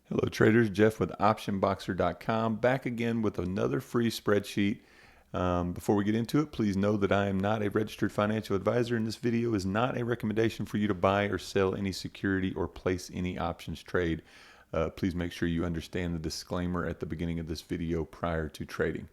Hello traders, Jeff with optionboxer.com, back again with another free spreadsheet. Before we get into it, please know that I am not a registered financial advisor, and this video is not a recommendation for you to buy or sell any security or place any options trade. Please make sure you understand the disclaimer at the beginning of this video prior to trading.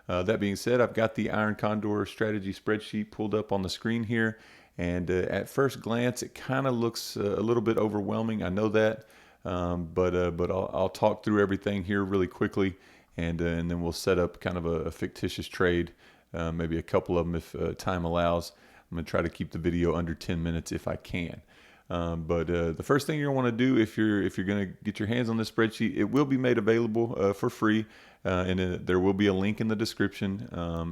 That being said, I've got the Iron Condor strategy spreadsheet pulled up on the screen here, and at first glance it kind of looks a little bit overwhelming. I know that. But I'll talk through everything here really quickly, and then we'll set up kind of a fictitious trade, maybe a couple of them if time allows. I'm going to try to keep the video under 10 minutes if I can. But the first thing you'll want to do if you're going to get your hands on this spreadsheet, it will be made available for free, and there will be a link in the description,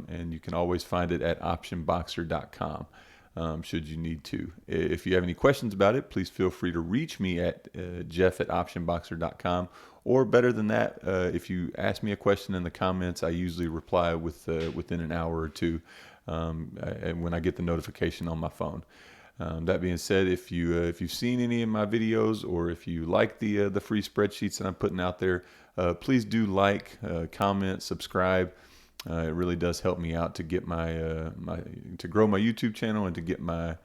and you can always find it at optionboxer.com. Should you need to. If you have any questions about it, please feel free to reach me at jeff@optionboxer.com, or better than that, if you ask me a question in the comments, I usually reply within an hour or two when I get the notification on my phone. That being said, if you've seen any of my videos, or if you like the free spreadsheets that I'm putting out there, please do like, comment, subscribe. It really does help me out to get to grow my YouTube channel and to get my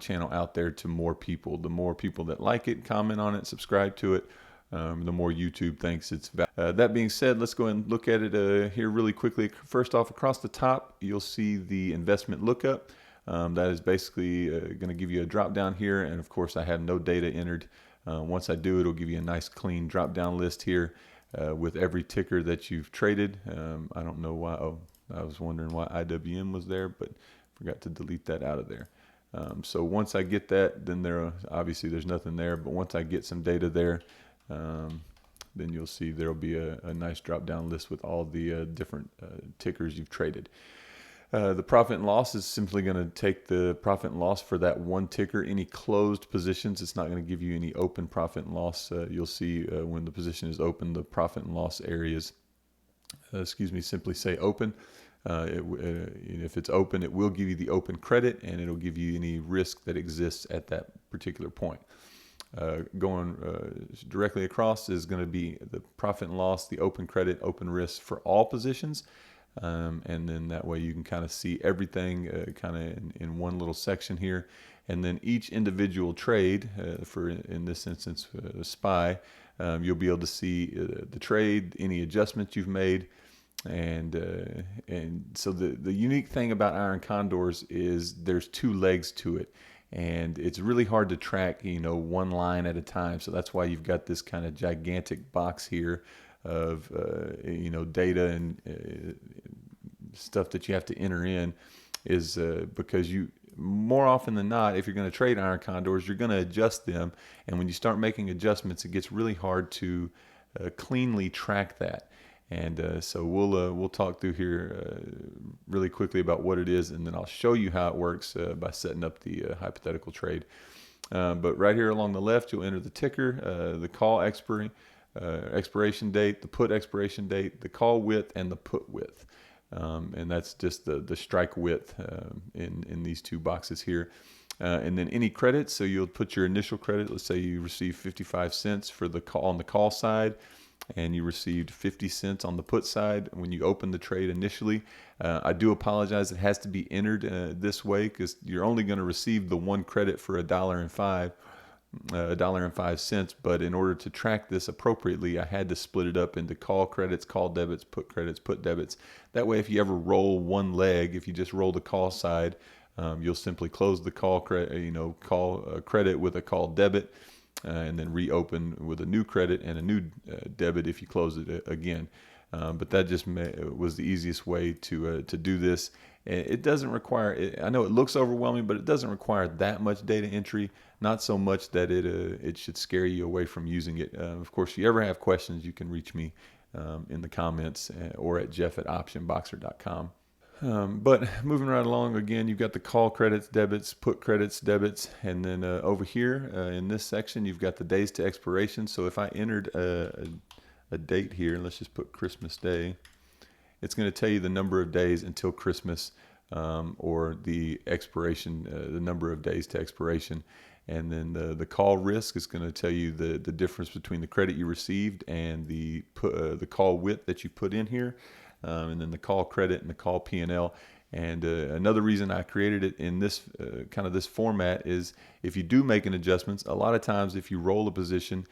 channel out there to more people. The more people that like it, comment on it, subscribe to it, the more YouTube thinks it's valuable. That being said, let's go and look at it here really quickly. First off, across the top, you'll see the investment lookup. That is basically going to give you a drop down here, and of course I have no data entered. Once I do, it'll give you a nice clean drop down list here. With every ticker that you've traded. I don't know why. Oh, I was wondering why IWM was there, but forgot to delete that out of there. So once I get that, then obviously there's nothing there. But once I get some data there, then you'll see there'll be a nice drop down list with all the different tickers you've traded. The profit and loss is simply going to take the profit and loss for that one ticker. Any closed positions, it's not going to give you any open profit and loss. You'll see when the position is open, the profit and loss areas, simply say open. If it's open, it will give you the open credit, and it'll give you any risk that exists at that particular point. Going directly across is going to be the profit and loss, the open credit, open risk for all positions. And then that way you can kind of see everything in one little section here, and then each individual trade, in this instance SPY, you'll be able to see the trade, any adjustments you've made, and so the unique thing about Iron Condors is there's two legs to it, and it's really hard to track one line at a time. So that's why you've got this kind of gigantic box here of data and stuff that you have to enter in, is because you, more often than not, if you're going to trade Iron Condors, you're going to adjust them, and when you start making adjustments, it gets really hard to cleanly track that. And so we'll talk through here really quickly about what it is, and then I'll show you how it works by setting up the hypothetical trade. But right here along the left, you'll enter the ticker, the call expiration date, the put expiration date, the call width, and the put width. And that's just the strike width in these two boxes here. And then any credits, so you'll put your initial credit. Let's say you received 55 cents for the call on the call side, and you received 50 cents on the put side when you opened the trade initially. I do apologize, it has to be entered this way, because you're only going to receive the one credit for $1.05. $1.05, but in order to track this appropriately, I had to split it up into call credits, call debits, put debits. That way, if you ever roll one leg, if you just roll the call side, you'll simply close the call credit with a call debit, and then reopen with a new credit and a new debit if you close it again. But that just was the easiest way to do this. It doesn't require, I know it looks overwhelming, but it doesn't require that much data entry, not so much that it should scare you away from using it. Of course, if you ever have questions, you can reach me in the comments or at jeff@optionboxer.com. But moving right along, again, you've got the call credits, debits, put credits, debits, and then over here in this section, you've got the days to expiration. So if I entered a date here, let's just put Christmas Day, it's going to tell you the number of days until Christmas, or the expiration, the number of days to expiration. And then the call risk is going to tell you the difference between the credit you received and the call width that you put in here, and then the call credit and the call P&L. And another reason I created it in this kind of this format is if you do make an adjustments, a lot of times if you roll a position,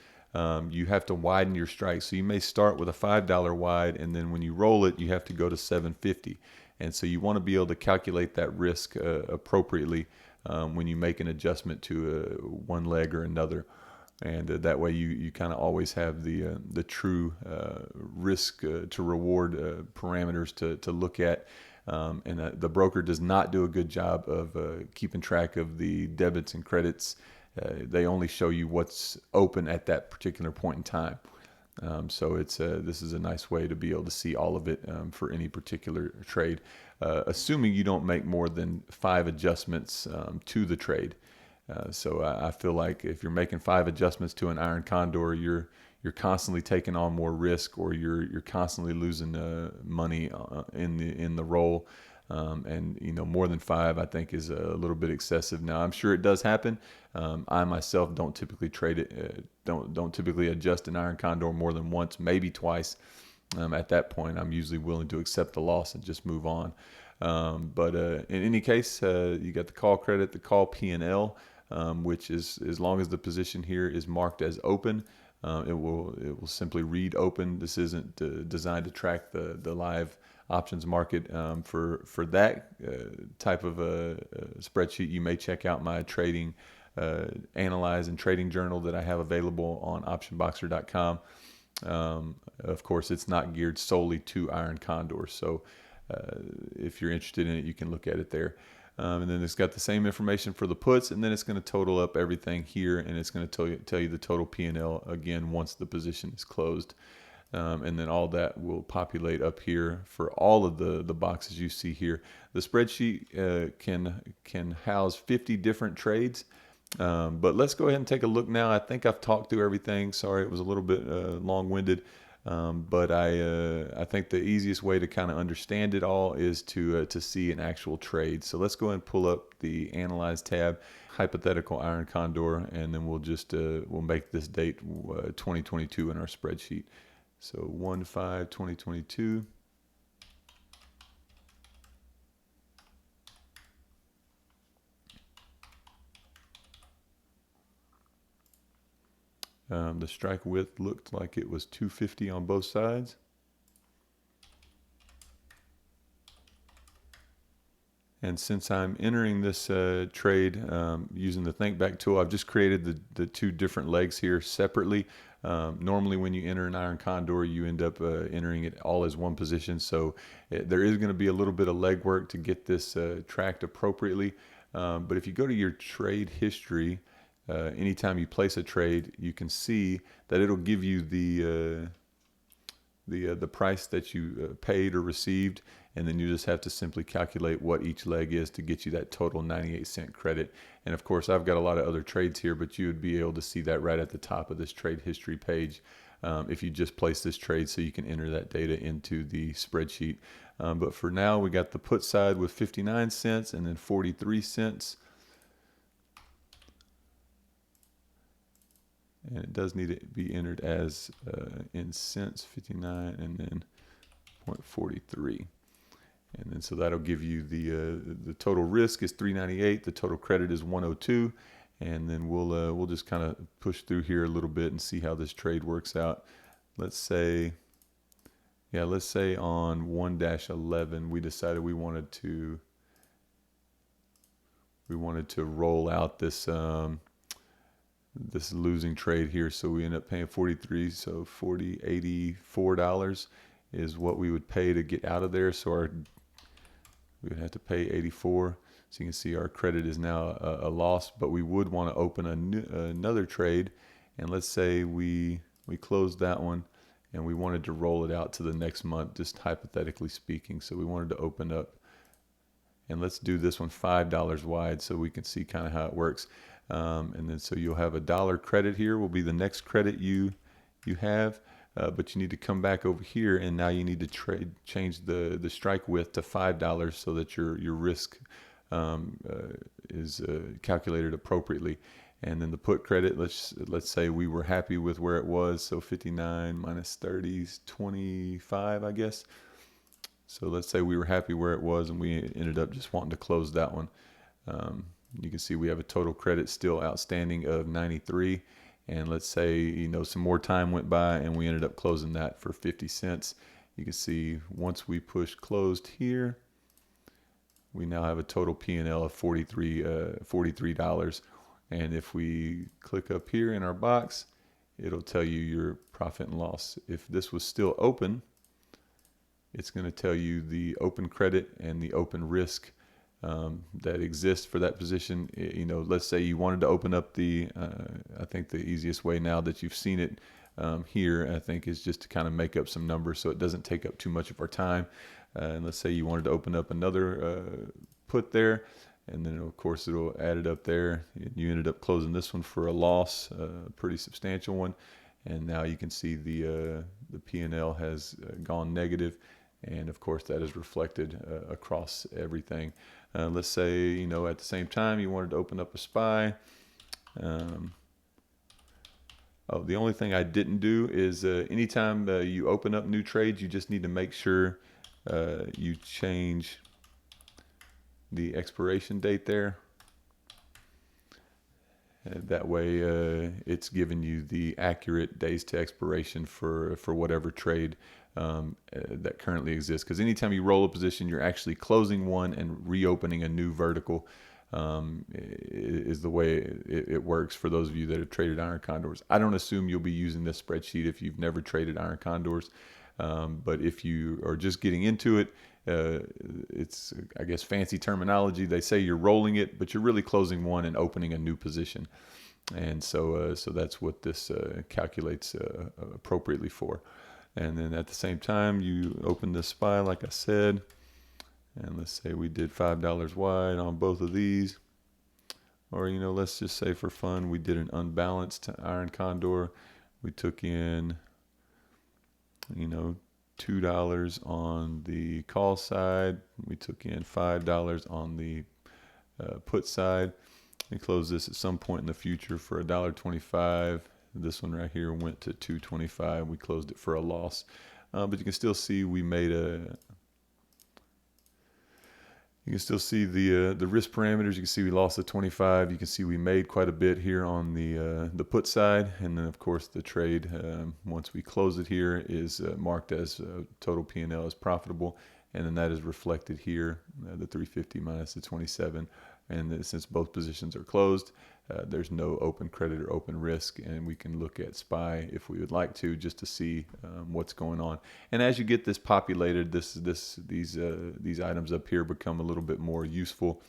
you have to widen your strike. So you may start with a $5 wide, and then when you roll it, you have to go to $7.50. And so you want to be able to calculate that risk appropriately when you make an adjustment to one leg or another. And that way you kind of always have the true risk to reward parameters to look at. And the broker does not do a good job of keeping track of the debits and credits. They only show you what's open at that particular point in time. So this is a nice way to be able to see all of it for any particular trade, assuming you don't make more than 5 adjustments to the trade. So I feel like if you're making 5 adjustments to an iron condor, you're constantly taking on more risk, or you're constantly losing money in the roll. And more than 5 I think is a little bit excessive. Now I'm sure it does happen. I myself don't typically trade it, don't typically adjust an iron condor more than once, maybe twice. At that point, I'm usually willing to accept the loss and just move on. But in any case, you got the call credit, the call P&L, which is, as long as the position here is marked as open, it will simply read open. This isn't designed to track the live options market. For that type of a spreadsheet, you may check out my trading analyze and trading journal that I have available on optionboxer.com. Of course, it's not geared solely to iron condors, so if you're interested in it, you can look at it there. And then it's got the same information for the puts, and then it's going to total up everything here, and it's going to tell you the total P&L again once the position is closed. And then all that will populate up here for all of the boxes you see here. The spreadsheet can house 50 different trades, but let's go ahead and take a look now. I think I've talked through everything. Sorry, it was a little bit long-winded. But I think the easiest way to kind of understand it all is to see an actual trade. So let's go ahead and pull up the Analyze tab, hypothetical iron condor, and then we'll just we'll make this date 2022 in our spreadsheet. So 1/5/2022. The strike width looked like it was 250 on both sides. And since I'm entering this trade using the think back tool, I've just created the 2 different legs here separately. Normally when you enter an iron condor, you end up entering it all as one position. So there is going to be a little bit of legwork to get this tracked appropriately. But if you go to your trade history, anytime you place a trade, you can see that it'll give you the price that you paid or received, and then you just have to simply calculate what each leg is to get you that total 98-cent credit. And of course, I've got a lot of other trades here, but you would be able to see that right at the top of this trade history page if you just place this trade, so you can enter that data into the spreadsheet. But for now, we got the put side with 59 cents and then 43 cents. And it does need to be entered as in cents, 59 and then 0.43. And then so that'll give you the total risk is 398, the total credit is 102, and then we'll just kind of push through here a little bit and see how this trade works out. Let's say on 1-11 we decided we wanted to roll out this this losing trade here, so we end up paying 43, so $84 is what we would pay to get out of there. So we would have to pay 84. So you can see our credit is now a loss, but we would want to open another trade, and let's say we closed that one and we wanted to roll it out to the next month, just hypothetically speaking. So we wanted to open up, and let's do this one $5 wide so we can see kind of how it works. And then so you'll have $1 credit here will be the next credit you have, but you need to come back over here, and now you need to change the strike width to $5 so that your risk is calculated appropriately. And then the put credit, let's say we were happy with where it was. So 59 minus 30 is 25, I guess. So let's say we were happy where it was and we ended up just wanting to close that one. You can see we have a total credit still outstanding of 93. And let's say, some more time went by and we ended up closing that for 50 cents. You can see once we push closed here, we now have a total P&L of $43. And if we click up here in our box, it'll tell you your profit and loss. If this was still open, it's going to tell you the open credit and the open risk that exists for that position. Let's say you wanted to open up I think the easiest way now that you've seen it here, I think, is just to kind of make up some numbers so it doesn't take up too much of our time. And let's say you wanted to open up another put there, and then of course it'll add it up there. You ended up closing this one for a loss, a pretty substantial one, and now you can see the P&L has gone negative, and of course that is reflected across everything. Let's say at the same time you wanted to open up a SPY. The only thing I didn't do is anytime you open up new trades, you just need to make sure you change the expiration date there. That way it's giving you the accurate days to expiration for whatever trade that currently exists. Because anytime you roll a position, you're actually closing one and reopening a new vertical. Is the way it works for those of you that have traded iron condors. I don't assume you'll be using this spreadsheet if you've never traded iron condors. But if you are just getting into it, it's, I guess, fancy terminology. They say you're rolling it, but you're really closing one and opening a new position. And so that's what this calculates appropriately for. And then at the same time, you open the SPY, like I said, and let's say we did $5 wide on both of these. Or, let's just say for fun, we did an unbalanced iron condor. We took in, $2 on the call side. We took in $5 on the put side. We closed this at some point in the future for $1.25. This one right here went to $2.25. We closed it for a loss. But you can still see we made you can still see the risk parameters. You can see we lost the 25. You can see we made quite a bit here on the put side, and then of course the trade once we close it here is marked as total P&L as profitable, and then that is reflected here, the 350 minus the 27. And since both positions are closed, there's no open credit or open risk, and we can look at SPY if we would like to, just to see what's going on. And as you get this populated, these items up here become a little bit more useful.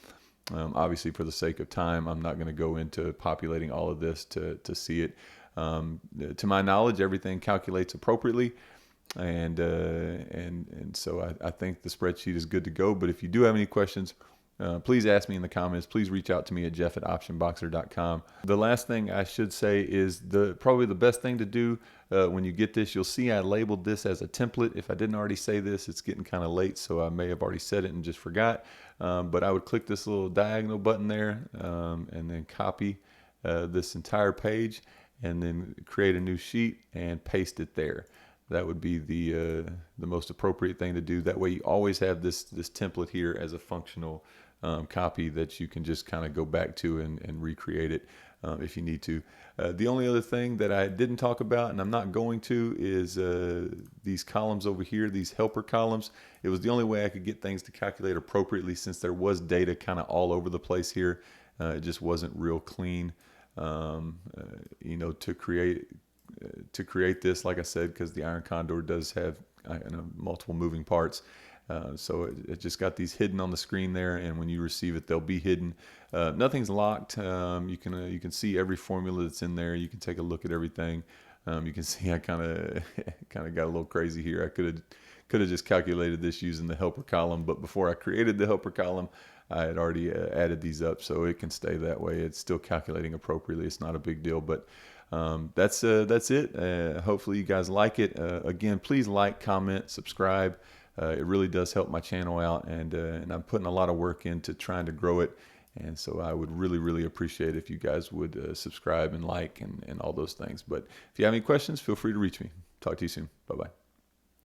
Obviously, for the sake of time, I'm not going to go into populating all of this to see it. To my knowledge, everything calculates appropriately. And so I think the spreadsheet is good to go. But if you do have any questions, please ask me in the comments. Please reach out to me at jeff@optionboxer.com. The last thing I should say is probably the best thing to do when you get this. You'll see I labeled this as a template. If I didn't already say this, it's getting kind of late, so I may have already said it and just forgot. But I would click this little diagonal button there and then copy this entire page and then create a new sheet and paste it there. That would be the most appropriate thing to do. That way you always have this template here as a functional copy that you can just kind of go back to and recreate it if you need to. The only other thing that I didn't talk about, and I'm not going to, is these columns over here, these helper columns. It was the only way I could get things to calculate appropriately, since there was data kind of all over the place here. It just wasn't real clean, to create this, like I said, because the iron condor does have multiple moving parts. So it just got these hidden on the screen there, and when you receive it, they'll be hidden. Nothing's locked. You can see every formula that's in there. You can take a look at everything. You can see I kind of got a little crazy here. I could have just calculated this using the helper column, but before I created the helper column, I had already added these up, so it can stay that way. It's still calculating appropriately. It's not a big deal, but that's it. Hopefully you guys like it. Again, please like, comment, subscribe. It really does help my channel out, and I'm putting a lot of work into trying to grow it And so I would really, really appreciate if you guys would subscribe and like and all those things. But if you have any questions, feel free to reach me. Talk to you soon. Bye-bye.